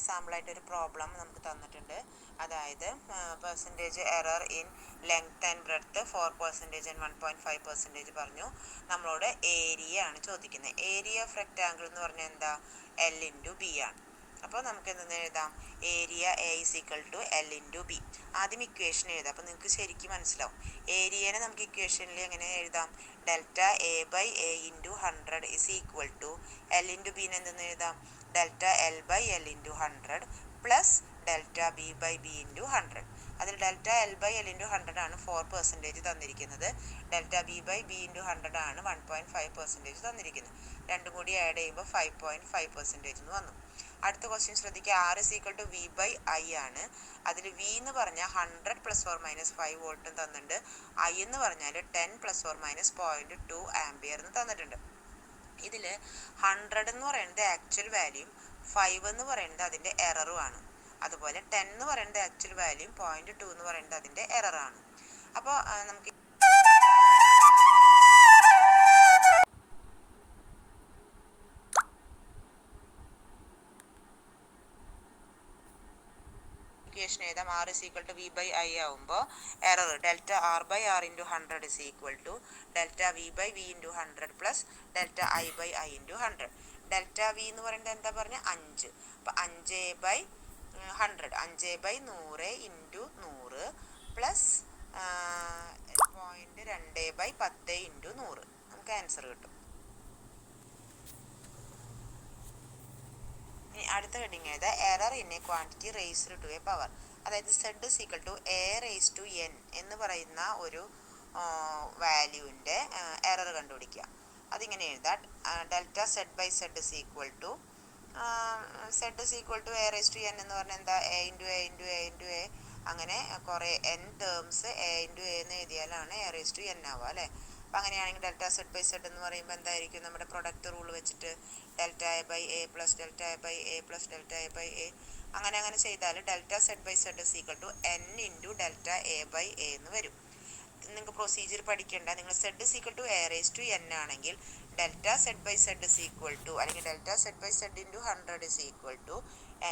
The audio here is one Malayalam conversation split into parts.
എക്സാമ്പിളായിട്ട് ഒരു പ്രോബ്ലം നമുക്ക് തന്നിട്ടുണ്ട്. അതായത് percentage error in length and breadth 4% and 1.5% പറഞ്ഞു. നമ്മളോട് ഏരിയ ആണ് ചോദിക്കുന്നത്. ഏരിയ ഓഫ് റെക്റ്റാങ്കിൾ എന്ന് പറഞ്ഞാൽ എന്താ? L/B ആണ്. അപ്പോൾ നമുക്ക് എന്തെന്ന് എഴുതാം? Area A = L/B. ആദ്യം ഇക്വേഷൻ എഴുതാം. അപ്പോൾ നിങ്ങൾക്ക് ശരിക്കും മനസ്സിലാവും. ഏരിയനെ നമുക്ക് ഇക്വേഷനിൽ എങ്ങനെ എഴുതാം? ഡെൽറ്റ A/A × 100 = L/B എന്തെന്ന് എഴുതാം? Delta L/L × 100 plus delta B/B × 100. അതിൽ ഡെൽറ്റ L/L × 100 ആണ് 4% തന്നിരിക്കുന്നത്. ഡെൽറ്റ B/B × 100 ആണ് 1.5% തന്നിരിക്കുന്നത്. രണ്ടും കൂടി ആഡ് ചെയ്യുമ്പോൾ 5.5% എന്ന് വന്നു. അടുത്ത ക്വസ്റ്റ്യൻ ശ്രദ്ധിക്കുക. R = V/I ആണ്. അതിൽ V എന്ന് പറഞ്ഞാൽ 100 ± 5 വോൾട്ടും തന്നിട്ടുണ്ട്. I എന്ന് പറഞ്ഞാൽ 10 ± 0.2 ആംപിയർ എന്ന് തന്നിട്ടുണ്ട്. ഇതിൽ 100 എന്ന് പറയുന്നത് ആക്ച്വൽ വാല്യൂം, 5 എന്ന് പറയുന്നത് അതിൻ്റെ എററുമാണ്. അതുപോലെ 10 എന്ന് പറയുന്നത് ആക്ച്വൽ വാല്യൂം, 0.2 എന്ന് പറയുന്നത് അതിൻ്റെ എററാണ്. അപ്പോൾ നമുക്ക് ഇക്വേഷൻ എഴുതാം. R = V/I ആവുമ്പോൾ error delta R/R × 100 = delta V/V × 100 plus delta I/I × 100. Delta V എന്ന് പറയുന്നത് എന്താ പറഞ്ഞാൽ 5. അപ്പോൾ 5/100 5/100 × 100 പ്ലസ് 0.2/10 × 100. നമുക്ക് ആൻസർ കിട്ടും. ഇനി അടുത്ത ഹെഡിങ് ഏതാ? Error in a quantity raised to a power. അതായത് Z = A⁻n എന്ന് പറയുന്ന ഒരു വാല്യൂവിൻ്റെ എറർ കണ്ടുപിടിക്കുക. അതിങ്ങനെ എഴുതാം. ഡെൽറ്റ Z/Z = A⁻n എന്ന് പറഞ്ഞാൽ എന്താ? A × A അങ്ങനെ കുറേ n ടേംസ് A × A എന്ന് എഴുതിയാലാണ് A⁻n ആവുക അല്ലേ? അപ്പം അങ്ങനെയാണെങ്കിൽ ഡെൽറ്റ Z/Z എന്ന് പറയുമ്പോൾ എന്തായിരിക്കും? നമ്മുടെ പ്രൊഡക്റ്റ് റൂൾ വെച്ചിട്ട് delta A/A plus delta A/A plus delta A/A അങ്ങനെ ചെയ്താൽ delta Z/Z = n × delta A/A എന്ന് വരും. നിങ്ങൾക്ക് പ്രൊസീജിയർ പഠിക്കേണ്ട. നിങ്ങൾ Z = A⁻n ആണെങ്കിൽ ഡെൽറ്റ Z/Z അല്ലെങ്കിൽ delta Z/Z × 100 =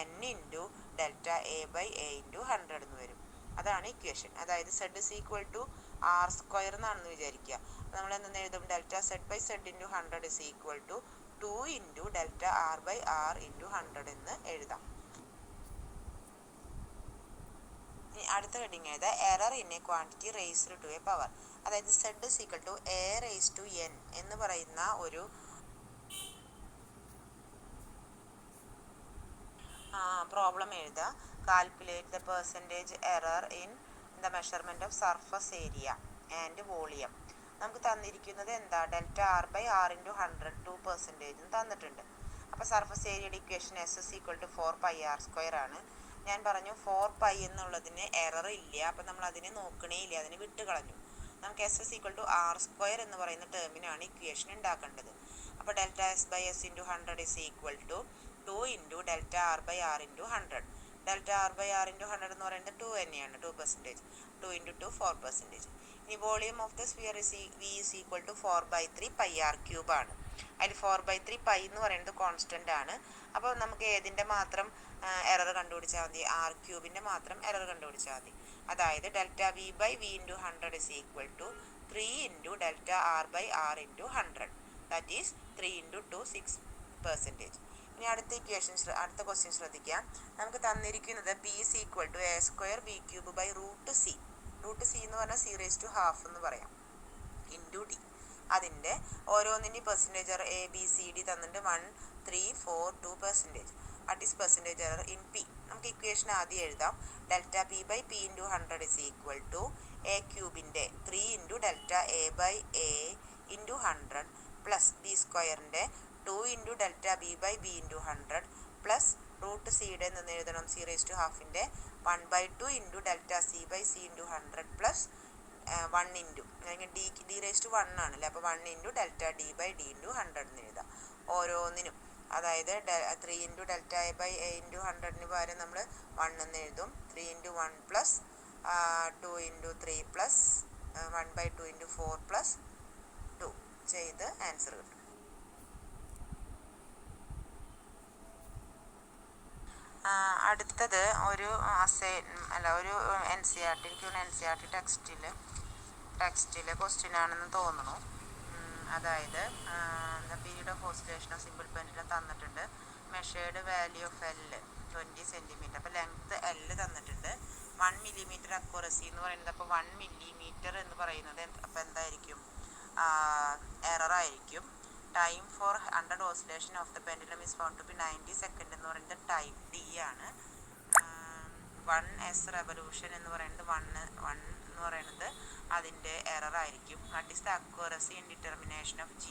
n × delta A/A × 100 എന്ന് വരും. അതാണ് ഇക്വേഷൻ. അതായത് Z = R² എന്നാണെന്ന് വിചാരിക്കുക. നമ്മൾ എന്തെന്ന് എഴുതും? ഡെൽറ്റ Z/Z × 100 = 2 × ഡെൽറ്റ R/R × 100 എന്ന് എഴുതാം. ഇനി അടുത്ത ഹെഡിങ് ഏതാ? Error in a quantity raised to a power. അതായത് Z = A⁻n എന്ന് പറയുന്ന ഒരു പ്രോബ്ലം എഴുതുക. Calculate the percentage error in the measurement of surface area and volume. നമുക്ക് തന്നിരിക്കുന്നത് എന്താ? ഡെൽറ്റ R/R × 100 2% തന്നിട്ടുണ്ട്. അപ്പോൾ സർഫസ് ഏരിയയുടെ ഇക്വേഷൻ S = 4πr² ആണ്. ഞാൻ പറഞ്ഞു 4π എന്നുള്ളതിന് എറർ ഇല്ല. അപ്പം നമ്മൾ അതിനെ നോക്കണേ ഇല്ല, അതിനെ വിട്ട് കളഞ്ഞു. നമുക്ക് S = R² എന്ന് പറയുന്ന ടേമിനാണ് ഇക്വേഷൻ ഉണ്ടാക്കേണ്ടത്. അപ്പോൾ delta S/S × 100 = 2 × delta R/R × 100. Delta R/R × 100 എന്ന് പറയുന്നത് 2 തന്നെയാണ്, 2%. 2 × 2 4%. ഇനി volume of the sphere V = 4/3 πr³ ആണ്. അതിൽ 4/3 π എന്ന് പറയുന്നത് കോൺസ്റ്റൻ്റ് ആണ്. അപ്പോൾ നമുക്ക് ഏതിൻ്റെ മാത്രം എറർ കണ്ടുപിടിച്ചാൽ മതി? R³ മാത്രം എറർ കണ്ടുപിടിച്ചാൽ മതി. അതായത് delta V/V × 100 = 3 × delta R/R × 100. That is 3 × 2 6%. ഇനി അടുത്ത ക്വസ്റ്റ്യൻ ശ്രദ്ധിക്കാം. നമുക്ക് തന്നിരിക്കുന്നത് P = A² B³ √C എന്ന് പറഞ്ഞാൽ C⁻½ എന്ന് പറയാം × D. അതിൻ്റെ ഓരോന്നിൻ്റെയും പെർസെൻറ്റേജ് എറർ ABCD തന്നിട്ട് 1 3 4 2%. What is percentage error in P? നമുക്ക് ഇക്വേഷൻ ആദ്യം എഴുതാം. Delta P/P × 100 = A³ 3 × delta A/A × 100 plus B² 2 × delta B/B × 100 plus √C നിന്ന് എഴുതണം C⁻½ 1/2 × ഡെൽറ്റ C/C × 100 പ്ലസ് 1 അല്ലെങ്കിൽ D⁻1 ആണല്ലേ. അപ്പോൾ 1 × ഡെൽറ്റ D/D × 100 എന്ന് എഴുതാം ഓരോന്നിനും. അതായത് 3 × ഡെൽറ്റ A/A × 100 പകരം നമ്മൾ 1 എന്ന് എഴുതും. 3 × 1 പ്ലസ് 2 × 3 പ്ലസ് 1/2 × 4 പ്ലസ് 2 ചെയ്ത് ആൻസർ കിട്ടും. അടുത്തത് ഒരു ഒരു NCERT, എനിക്ക് NCERT ടെക്സ്റ്റിലെ ക്വസ്റ്റ്യൻ ആണെന്ന് തോന്നുന്നു. അതായത് period of oscillation of simple pendulum തന്നിട്ടുണ്ട്. Measured value of L 20 centimetre. അപ്പോൾ ലെങ്ത് L തന്നിട്ടുണ്ട്. 1 മില്ലിമീറ്റർ അക്യുറസി എന്ന് പറയുന്നത്. അപ്പോൾ 1 മില്ലിമീറ്റർ എന്ന് പറയുന്നത് അപ്പോൾ എന്തായിരിക്കും? എറർ ആയിരിക്കും. Time for 100 oscillation of the pendulum is found to be 90 second എന്ന് പറയുന്നത് ടൈപ്പ് D ആണ്. 1s റെവല്യൂഷൻ എന്ന് പറയുന്നത് 1 എന്ന് പറയുന്നത് അതിൻ്റെ എറർ ആയിരിക്കും. What is the accuracy in determination of G,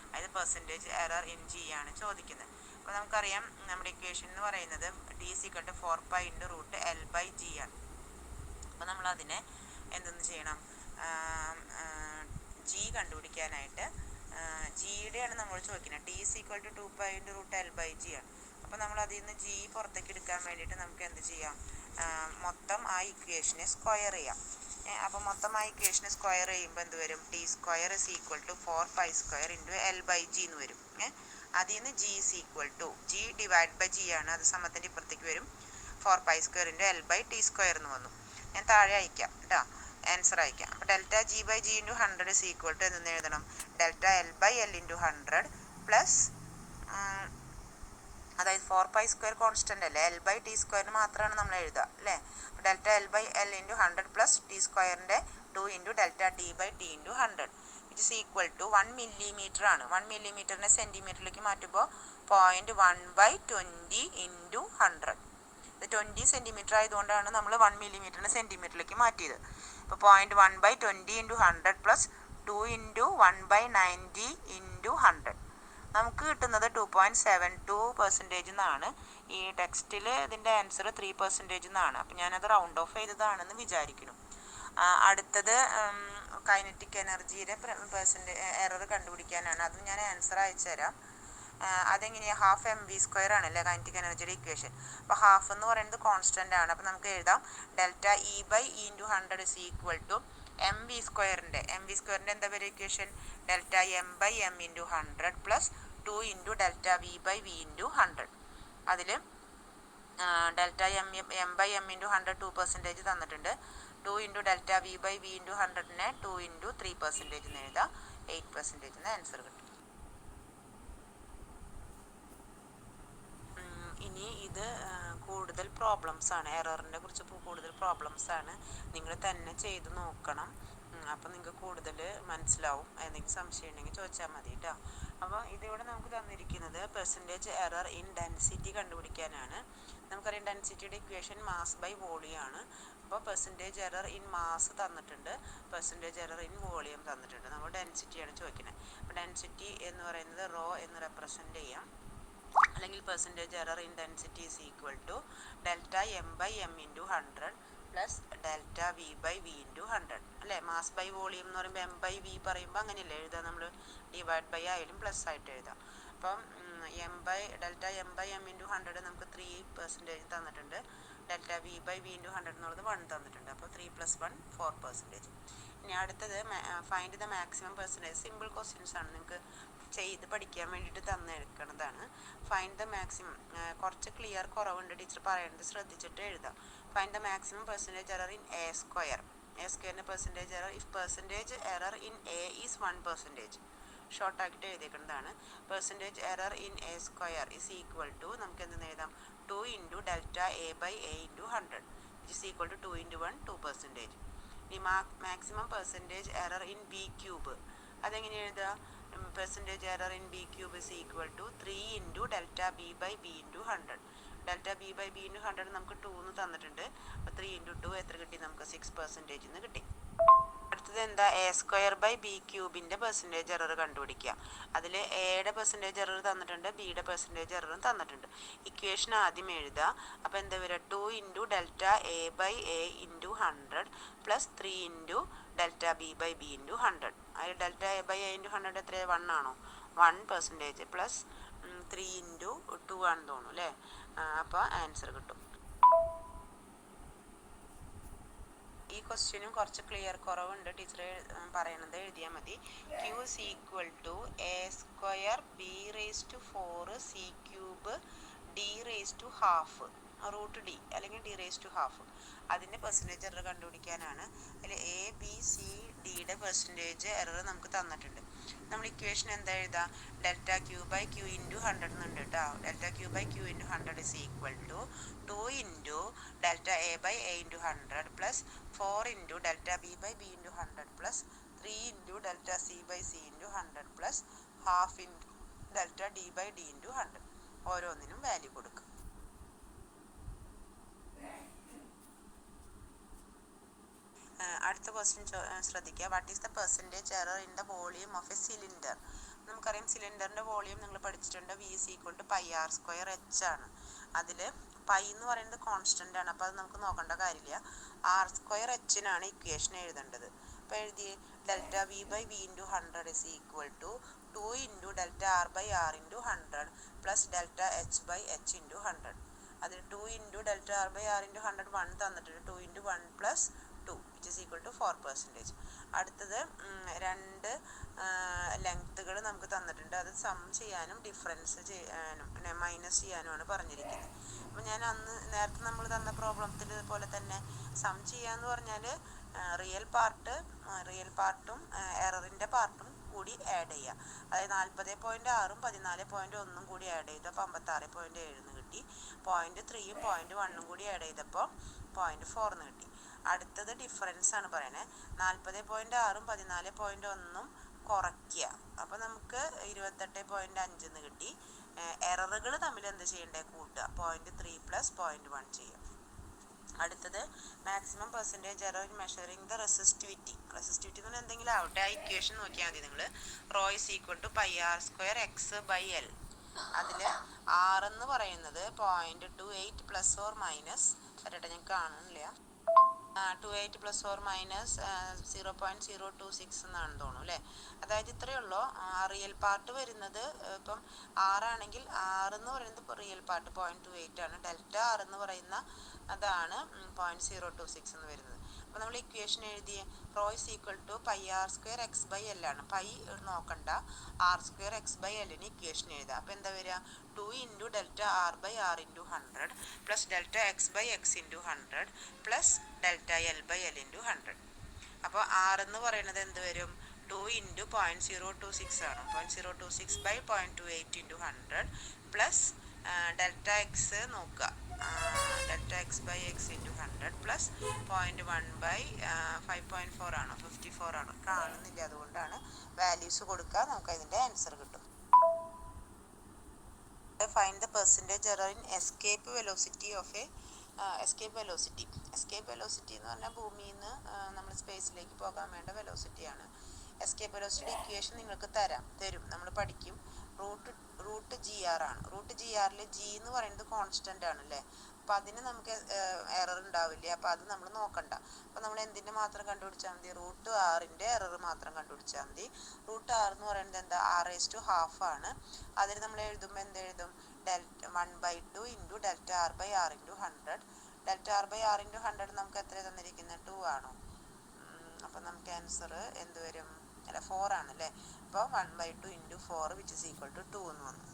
അതായത് പെർസെൻറ്റേജ് എറർ ഇൻ G ആണ് ചോദിക്കുന്നത്. അപ്പോൾ നമുക്കറിയാം നമ്മുടെ ഇക്വേഷൻ എന്ന് പറയുന്നത് D = 4π × L/G ആണ്. അപ്പോൾ നമ്മളതിനെ എന്തെന്ന് ചെയ്യണം? G കണ്ടുപിടിക്കാനായിട്ട് ജിയുടെയാണ് നമ്മൾ ചോദിക്കുന്നത്. D = 2π × L/G ആണ്. അപ്പോൾ നമ്മൾ അതിൽ നിന്ന് G പുറത്തേക്ക് എടുക്കാൻ വേണ്ടിയിട്ട് നമുക്ക് എന്ത് ചെയ്യാം? മൊത്തം ആ ഇക്വേഷനെ സ്ക്വയർ ചെയ്യാം. അപ്പോൾ മൊത്തം ആ ഇക്വേഷനെ സ്ക്വയർ ചെയ്യുമ്പോൾ എന്ത് വരും? T² = 4π² × L/G എന്ന് വരും. അതിൽ നിന്ന് G ആണ്, അത് സമത്തിൻ്റെ ഇപ്പുറത്തേക്ക് വരും. 4π² × L/T² എന്ന് വന്നു. ഞാൻ താഴെ അയക്കാം കേട്ടോ, ആൻസർ അയക്കാം. അപ്പോൾ ΔG/G × 100 എന്തെന്ന് എഴുതണം? ΔL/L × 100 പ്ലസ്, അതായത് 4π² കോൺസ്റ്റൻ്റ് അല്ലേ, L/T² മാത്രമാണ് നമ്മൾ എഴുതുക അല്ലേ. അപ്പോൾ ΔL/L × 100 പ്ലസ് T²ൻ്റെ 2 × ΔT/T × 100 = 1 മില്ലിമീറ്റർ ആണ്. 1 മില്ലിമീറ്ററിനെ സെൻറ്റിമീറ്ററിലേക്ക് മാറ്റുമ്പോൾ 0.1/20 × 100. ഇത് 20 സെൻറ്റിമീറ്റർ ആയതുകൊണ്ടാണ് നമ്മൾ 1 മില്ലിമീറ്ററിനെ സെൻറ്റിമീറ്ററിലേക്ക് മാറ്റിയത്. അപ്പോൾ 0.1/20 × 100 പ്ലസ് 2 × 1/90 × 100. നമുക്ക് കിട്ടുന്നത് 2.72% എന്നാണ്. ഈ ടെക്സ്റ്റിൽ ഇതിൻ്റെ ആൻസർ 3% എന്നാണ്. അപ്പം ഞാനത് റൗണ്ട് ഓഫ് ചെയ്തതാണെന്ന് വിചാരിക്കുന്നു. അടുത്തത് കൈനറ്റിക് എനർജിയുടെ എറർ കണ്ടുപിടിക്കാനാണ്. അത് ഞാൻ ആൻസർ അയച്ചു തരാം. അതെങ്ങനെയാണ്? 12 mv² ആണല്ലേ കൈനറ്റിക് എനർജിയുടെ ഇക്വേഷൻ. അപ്പോൾ ഹാഫ് എന്ന് പറയുന്നത് കോൺസ്റ്റൻ്റ് ആണ്. അപ്പോൾ നമുക്ക് എഴുതാം ΔE/E × 100 = mv²ൻ്റെ എന്താ പറയുക ഇക്വേഷൻ? ΔM/m × 100 plus 2 × ΔV/V × 100. അതിൽ ΔM/m × 100 2% തന്നിട്ടുണ്ട്. 2 × ΔV/V × 100നെ 2 × 3% എന്ന് എഴുതാം. 8% എന്ന് ആൻസർ കിട്ടും. ഇനി ഇത് കൂടുതൽ പ്രോബ്ലംസ് ആണ്, എററിനെ കുറിച്ച് കൂടുതൽ പ്രോബ്ലംസ് ആണ്. നിങ്ങൾ തന്നെ ചെയ്ത് നോക്കണം. അപ്പോൾ നിങ്ങൾക്ക് കൂടുതൽ മനസ്സിലാവും. എന്തെങ്കിലും സംശയം ഉണ്ടെങ്കിൽ ചോദിച്ചാൽ മതി കേട്ടോ. അപ്പോൾ ഇതിവിടെ നമുക്ക് തന്നിരിക്കുന്നത് പെർസെൻറ്റേജ് എറർ ഇൻ ഡെൻസിറ്റി കണ്ടുപിടിക്കാനാണ്. നമുക്കറിയാം ഡെൻസിറ്റിയുടെ ഇക്വേഷൻ മാസ്/വോളിയം ആണ്. അപ്പോൾ പെർസെൻറ്റേജ് എറർ ഇൻ മാസ് തന്നിട്ടുണ്ട്, പെർസെൻറ്റേജ് എറർ ഇൻ വോളിയം തന്നിട്ടുണ്ട്. നമ്മൾ ഡെൻസിറ്റിയാണ് ചോദിക്കുന്നത്. അപ്പോൾ ഡെൻസിറ്റി എന്ന് പറയുന്നത് റോ എന്ന് റെപ്രസെൻറ്റ് ചെയ്യാം. അല്ലെങ്കിൽ percentage error in density is equal to ΔM/m × 100 plus ΔV/V × 100 അല്ലേ. മാസ്/വോളിയം എന്ന് പറയുമ്പോൾ m/v പറയുമ്പോൾ അങ്ങനെയല്ലേ എഴുതാം നമ്മൾ. ഡിവൈഡ് ആയാലും പ്ലസ് ആയിട്ട് എഴുതാം. അപ്പം ΔM/m × 100 നമുക്ക് 3% തന്നിട്ടുണ്ട്. ΔV/V × 100 എന്നുള്ളത് 1 തന്നിട്ടുണ്ട്. അപ്പോൾ 3 + 1 4%. ഇനി അടുത്തത് find the maximum percentage. Simple questions ആണ്, നിങ്ങൾക്ക് ചെയ്ത് പഠിക്കാൻ വേണ്ടിയിട്ട് തന്നെടുക്കുന്നതാണ്. ഫൈൻഡ് ദ മാക്സിമം, കുറച്ച് ക്ലിയർ കുറവുണ്ട്, ടീച്ചർ പറയുന്നത് ശ്രദ്ധിച്ചിട്ട് എഴുതാം. Find the maximum percentage error in A²ൻ്റെ percentage error if percentage error in A is 1%. ഷോർട്ടാക്കിയിട്ട് എഴുതിയേക്കുന്നതാണ്. Percentage error in A² is equal to നമുക്ക് എന്തെന്ന് എഴുതാം? 2 × ΔA/A × 100 = 2 × 1 2%. ഇനി maximum percentage error in B³ അതെങ്ങനെ എഴുതുക? Percentage error in B³ is equal to 3 × ΔB/B × 100. ΔB/B × 100 നമുക്ക് 2 എന്ന് തന്നിട്ടുണ്ട്. അപ്പോൾ 3 × 2 എത്ര കിട്ടി? നമുക്ക് 6% എന്ന് കിട്ടി. അടുത്തത് എന്താ? A²/B³ പെർസെൻറ്റേജ് എറർ കണ്ടുപിടിക്കുക. അതിൽ എയുടെ പെർസെൻറ്റേജ് എറർ തന്നിട്ടുണ്ട്, ബിയുടെ പെർസെൻറ്റേജ് എററും തന്നിട്ടുണ്ട്. ഇക്വേഷൻ ആദ്യം എഴുതുക. അപ്പോൾ എന്താ വരിക? 2 × ΔA/A × 100 പ്ലസ് 3 × ΔB/B × 100. അതിൽ ΔA/A × 100 എത്രയാണ്? 1 ആണോ? 1% പ്ലസ് 3 × 2 ആണെന്ന് തോന്നുന്നു അല്ലേ. അപ്പോൾ ആൻസർ കിട്ടും. ഈ ക്വസ്റ്റ്യനും കുറച്ച് ക്ലിയർ കുറവുണ്ട്, ടീച്ചർ പറയണത് എഴുതിയാൽ മതി. Q is equal to A² B⁴ C³ D⁻². Root D അല്ലെങ്കിൽ ഡി റേസ് ടു ഹാഫ്. അതിൻ്റെ പെർസെൻറ്റേജ് എറർ കണ്ടുപിടിക്കാനാണ്. അതിൽ എ ബി സി ഡിയുടെ പെർസെൻറ്റേജ് എറർ നമുക്ക് തന്നിട്ടുണ്ട്. നമ്മൾ ഇക്വേഷൻ എന്താ എഴുതുക? Delta Q by Q into 100 എന്നുണ്ട് കേട്ടോ. Delta Q by Q into 100 is equal to 2 into delta A by A into 100 plus 4 into delta B by B into 100 plus 3 into delta C by C into 100 plus half into delta D by D into 100. ഓരോന്നിനും വാല്യൂ കൊടുക്കും. അടുത്ത ക്വസ്റ്റ്യൻ ശ്രദ്ധിക്കുക. What is the percentage error in the volume of a cylinder? നമുക്കറിയാം സിലിണ്ടറിൻ്റെ വോളിയം നിങ്ങൾ പഠിച്ചിട്ടുണ്ട്. V is equal to pi R square H ആണ്. അതിൽ പൈ എന്ന് പറയുന്നത് കോൺസ്റ്റൻ്റ് ആണ്, അപ്പോൾ അത് നമുക്ക് നോക്കേണ്ട കാര്യമില്ല. ആർ സ്ക്വയർ എച്ചിനാണ് ഇക്വേഷൻ എഴുതേണ്ടത്. അപ്പോൾ എഴുതിയേ delta V by V into 100 is equal to 2 into delta R by R into 100 plus delta H by H into 100. അതിൽ 2 into delta R by R into 100 1 തന്നിട്ടുണ്ട്. 2 into 1 plus 2 which is equal to 4%. അടുത്തത് രണ്ട് ലെങ്ത്തുകൾ നമുക്ക് തന്നിട്ടുണ്ട്. അത് സം ചെയ്യാനും ഡിഫറൻസ് ചെയ്യാനും മൈനസ് ചെയ്യാനുമാണ് പറഞ്ഞിരിക്കുന്നത്. അപ്പോൾ ഞാൻ അന്ന് നേരത്തെ നമ്മൾ തന്ന പ്രോബ്ലത്തിൽ പോലെ തന്നെ സം ചെയ്യാന്ന് പറഞ്ഞാൽ റിയൽ പാർട്ടും എററിൻ്റെ പാർട്ടും കൂടി ആഡ് ചെയ്യുക. അതായത് 40.6 14.1 കൂടി ആഡ് ചെയ്തപ്പോൾ 56.7 കിട്ടി. 0.3 0.1 കൂടി ആഡ് ചെയ്തപ്പോൾ 0.4 കിട്ടി. അടുത്തത് ഡിഫറൻസ് ആണ് പറയണേ. 40.6 14.1 കുറയ്ക്കുക. അപ്പോൾ നമുക്ക് 28.5 കിട്ടി. എററുകൾ തമ്മിൽ എന്ത് ചെയ്യണ്ടേ? കൂട്ടുക. 0.3 പ്ലസ് 0.1 ചെയ്യാം. അടുത്തത് maximum percentage error in measuring the resistivity എന്ന് പറഞ്ഞാൽ എന്തെങ്കിലും ആവട്ടെ. ആ ഇക്വേഷൻ നോക്കിയാൽ മതി നിങ്ങൾ. Rho is equal to pi R square X by L. അതിൽ ആർ എന്ന് പറയുന്നത് 0.28 പ്ലസ് ഓർ മൈനസ് വരട്ടെ, ഞാൻ കാണുന്നില്ല. 28 പ്ലസ് ഓർ മൈനസ് 0.026 എന്നാണ് തോന്നുന്നു അല്ലേ. അതായത് ഇത്രയേ ഉള്ളൂ. റിയൽ പാർട്ട് വരുന്നത് ഇപ്പം ആറാണെങ്കിൽ ആറ് എന്ന് പറയുന്നത് ഇപ്പോൾ റിയൽ പാർട്ട് 0.28 ആണ്. ഡെൽറ്റ ആർ എന്ന് പറയുന്ന അതാണ് 0.026 എന്ന് വരുന്നത്. അപ്പോൾ നമ്മൾ ഇക്വേഷൻ എഴുതിയ rho is equal to pi R square X by l ആണ്. പൈ നോക്കണ്ട, ആർ സ്ക്വയർ എക്സ് ബൈ എല്ലിന് ഇക്വേഷൻ എഴുതുക. അപ്പോൾ എന്താ വരിക? 2 into delta R by R into 100 plus delta X by X into 100 plus delta l by l into 100. അപ്പോൾ ആർ എന്ന് പറയുന്നത് എന്ത് വരും? 2 ഇൻറ്റു 0.026 ആണ്. 0.026 by 0.28 into 100 plus delta X നോക്കുക, delta X by X into 100 plus 0.1 by 5.4 ആണോ 54 ആണോ കാണുന്നില്ല, അതുകൊണ്ടാണ് വാല്യൂസ് കൊടുക്കുക. നമുക്ക് അതിൻ്റെ ആൻസർ കിട്ടും. Find the percentage error in escape velocity of A escape velocity എന്ന് പറഞ്ഞാൽ ഭൂമിയിൽ നിന്ന് നമ്മൾ സ്പേസിലേക്ക് പോകാൻ വേണ്ട വെലോസിറ്റിയാണ്. എസ്കേപ്പ് വെലോസിറ്റിയുടെ ഇക്വേഷൻ നിങ്ങൾക്ക് തരും, നമ്മൾ പഠിക്കും. റൂട്ട് ജി ആർ ആണ്. റൂട്ട് ജി ആറിൽ ജി എന്ന് പറയുന്നത് കോൺസ്റ്റൻ്റ് ആണല്ലേ. അപ്പോൾ അതിന് നമുക്ക് എറർ ഉണ്ടാവില്ല. അപ്പോൾ അത് നമ്മൾ നോക്കണ്ട. അപ്പോൾ നമ്മൾ എന്തിൻ്റെ മാത്രം കണ്ടുപിടിച്ചാൽ മതി? റൂട്ട് ആറിൻ്റെ എറർ മാത്രം കണ്ടുപിടിച്ചാൽ മതി. റൂട്ട് ആർ എന്ന് പറയുന്നത് എന്താ? r⁻² ആണ്. അതിൽ നമ്മൾ എഴുതുമ്പോൾ എന്തെഴുതും? 1/2 into delta R by R into 100. Delta R by R into 100 നമുക്ക് എത്ര തന്നിരിക്കുന്നത്? 2 ആണോ? അപ്പോൾ നമുക്ക് ആൻസർ എന്ത് വരും? അല്ല 4 ആണല്ലേ. അപ്പോൾ 1/2 into 4 which is equal to 2 എന്ന് വന്നു.